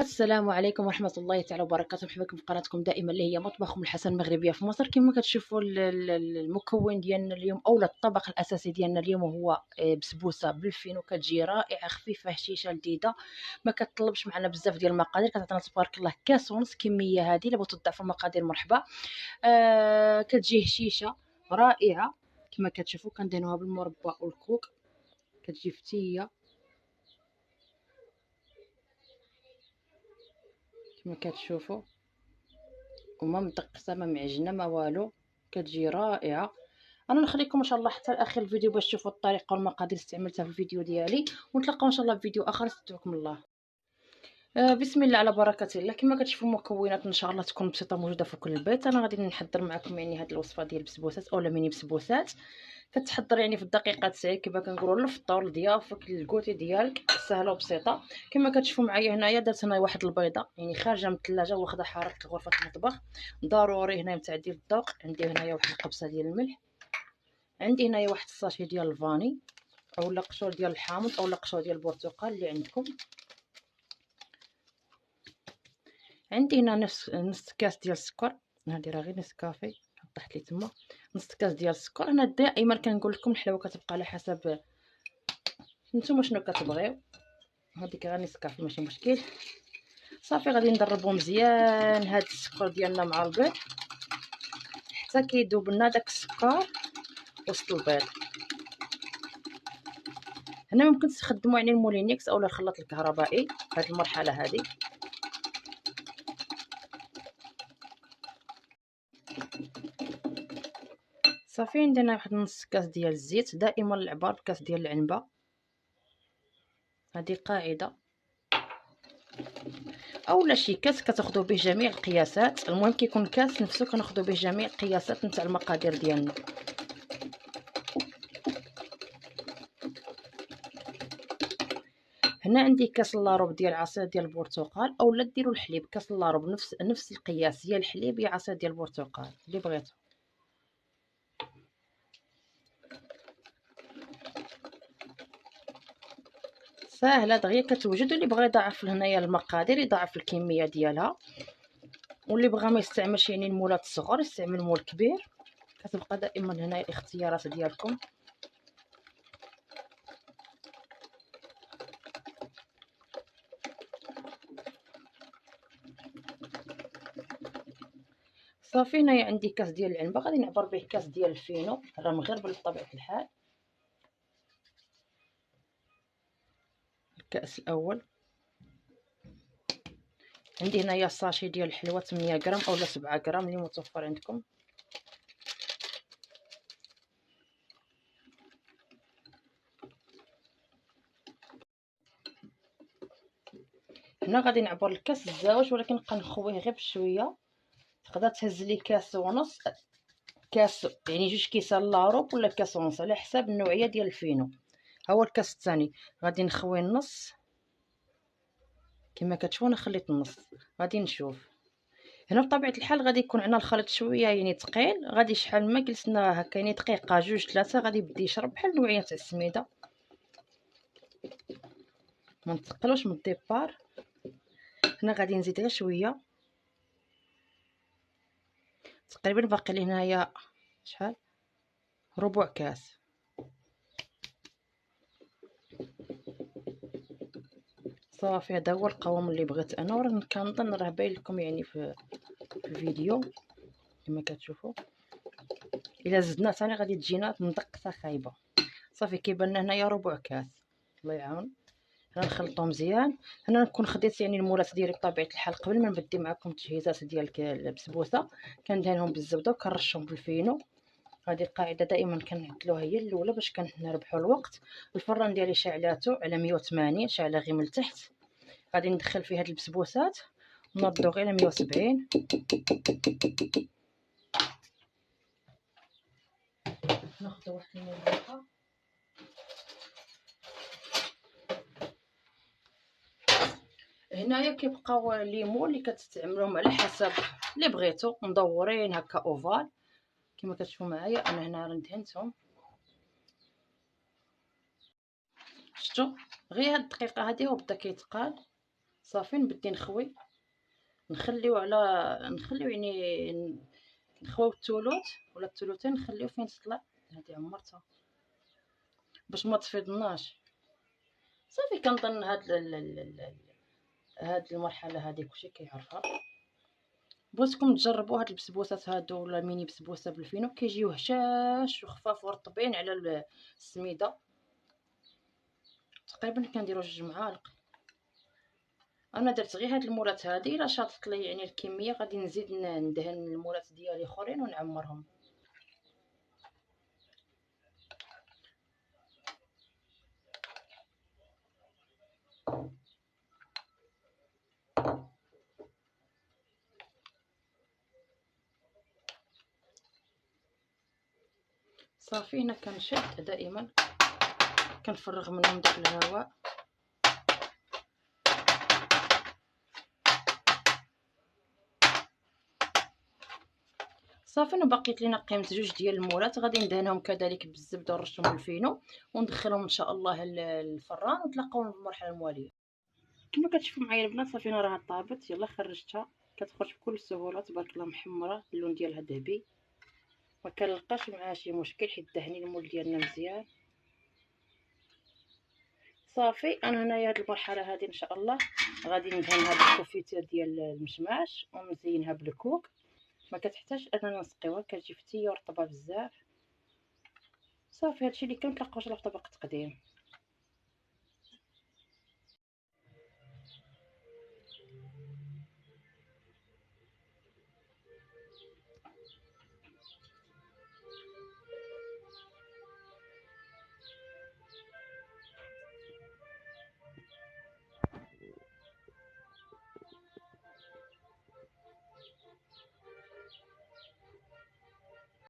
السلام عليكم ورحمة الله تعالى وبركاته. مرحبا بكم في قناتكم دائما اللي هي مطبخ ام الحسن المغربية في مصر. كما كتشوفوا المكون ديالنا اليوم اولا الطبق الاساسي ديالنا اليوم هو بسبوسة بالفينو. كتجي رائعة خفيفة هشيشة لذيذة، ما كتطلبش معنا بزاف ديال المقادير، كتعطينا تبارك الله كاس ونص. كمية هذه الا بغيتو تضعفوا المقادير مرحبا. كتجي هشيشة رائعة كما كتشوفوا. كندهنوها بالمربى والكوك، كتجي فتية كما كتشوفوا، وما مدقسه ما معجنه ما والو، كتجي رائعه. انا نخليكم ان شاء الله حتى لاخر الفيديو باش تشوفوا الطريقه والمقادير اللي استعملتها في الفيديو ديالي، ونتلاقاو ان شاء الله في فيديو اخر. استودعكم الله. بسم الله على بركه الله. كما كتشوفوا المكونات ان شاء الله تكون بسيطه موجوده في كل البيت. انا غادي نحضر معكم يعني هذه الوصفه ديال البسبوسات اولا ميني بسبوسات. كتحضر يعني في الدقيقه 9 كما كنقولوا للفطور لضيافك للكوتي ديالك، سهله وبسيطه. كما كتشوفوا معايا هنايا درت هنا واحد البيضه يعني خارجه من الثلاجه واخده حراره غرفه المطبخ، ضروري هنا متعدي الذوق. عندي هنايا واحد القبصه ديال الملح، عندي هنايا واحد الساشي ديال الفاني اولا قشور ديال الحامض اولا قشور ديال البرتقال اللي عندكم. عندي هنا نص كاس ديال السكر، هادي راه غير نسكافي طحت لي تما. نص كاس ديال السكر. انا دائما كنقول لكم الحلاوه كتبقى على حسب نتوما شنو كتبغيو. هذيك غير نسكافي ماشي مشكل. صافي غادي نضربو مزيان هاد السكر ديالنا مع البيض حتى كيذوب لنا داك السكر وسط البيض. هنا ممكن تستخدموا يعني المولينيكس اولا الخلاط الكهربائي في هذه المرحله هذه. صافي عندنا واحد نص كاس ديال الزيت، دائما العبار بكاس ديال العنبه، هذه قاعده. اولا شي كاس كتاخذوا به جميع القياسات، المهم كيكون كاس نفسه كناخذوا به جميع القياسات نتاع المقادير ديالنا. هنا عندي كاس لاروب ديال عصير ديال البرتقال، اولا ديروا الحليب. كاس لاروب نفس القياس، يا الحليب يا عصير ديال البرتقال اللي بغيتو. ساهله دغيا كتوجد. واللي بغى يضاعف هنايا المقادير يضاعف الكميه ديالها، واللي بغى ما يستعملش يعني المولات الصغار يستعمل مول كبير. كتبقى دائما هنا الاختيارات ديالكم. صافي هنايا عندي كاس ديال العنبه، غادي نعبر به كاس ديال الفينو راه مغربل بطبيعه الحال. الكاس الاول. عندي هنايا ساشي ديال الحلوى 8 غرام اولا 7 غرام اللي متوفر عندكم. هنا غادي نعبر الكاس الزواج، ولكن نبقى نخويه غير بشويه. تقدر تهز لي كاس ونص، كاس يعني جوج كيسان لاروب ولا كاس ونص على حساب النوعيه ديال الفينو. ها هو الكاس الثاني غادي نخوي النص كما كتشوفوا. انا خليت النص. غادي نشوف هنا بطبيعه الحال غادي يكون عندنا الخليط شويه يعني ثقيل. غادي شحال ما جلسنا هكا يعني دقيقه جوج ثلاثه غادي يبدا يشرب بحال النوعيه تاع السميده. ما نثقلوش من الديبار. هنا غادي نزيد غير شويه، تقريبا باقي لي هنايا شحال ربع كاس. صافي هذا هو القوام اللي بغيت انا، وراه كنظن راه باين لكم يعني في الفيديو كما كتشوفوا. الا زدنا ثاني غادي تجينا مدقسه خايبه. صافي كيبان لنا هنايا ربع كاس. الله يعاون. هنا نخلطو مزيان. هنا نكون خديت يعني المولات ديالي بطبيعه الحال قبل ما نبدي معكم التجهيزات ديال البسبوسه. كندهنهم بالزبده وكنرشهم بالفينو. هذه قاعده دائما كنعدلوها هي الاولى باش كنربحوا الوقت. الفران ديالي شعلاتو على 180 شاعله غير من التحت. غادي ندخل فيه هاد البسبوسات ونوضو غير على 170. ناخذ واحد الملعقه. هنايا كيبقاو ليمون اللي كتستعملوهم على حسب اللي بغيتو، مدورين هكا اوفال كما كتشوفوا معايا. انا هنا دهنتهم. شفتوا غير هاد الدقيقه هادي وبدا كيتقاد. صافي نبدي نخليو يعني نخويو الثلث ولا الثلثين، نخليو فين تطلع. هادي عمرتها باش ما تفيضناش. صافي كنظن هاد المرحله هادي كلشي كيعرفها. بغيتكم تجربوا هاد البسبوسات هادو ولا ميني بسبوسه بالفينو، كيجيو هشاش وخفاف ورطبين على السميده. تقريبا كنديروا 2 معالق. انا درت غير هاد المولات هادي، الا شاطت لي يعني الكميه غادي نزيد ندهن المولات ديالي اخرين ونعمرهم. صافي هنا كنشد دائما، كنفرغ منهم داك الهواء. صافي انا بقيت لينا قيمه 2 ديال المولات، غادي ندهنهم كذلك بالزبده ونرشهم بالفينو وندخلهم ان شاء الله الفران، ونتلاقاو في المرحله المواليه. كما كتشوفوا معايا البنات، صافي انا راها طابت، يلا خرجتها. كتخرج بكل سهوله تبارك الله، محمره، اللون ديالها ذهبي، ما كنلقاش معاها شي مشكل حيت دهني المول ديالنا مزيان. صافي انا هنايا هاد المرحله هادي ان شاء الله غادي ندهن هاد الكوفيتير ديال المشماش ونزينها بالكوك. ما كتحتاج اننا نسقيوها، كتجي فتيه ورطبه بزاف. صافي هادشي اللي كنتلاقاو ان شاء الله في طبق التقديم.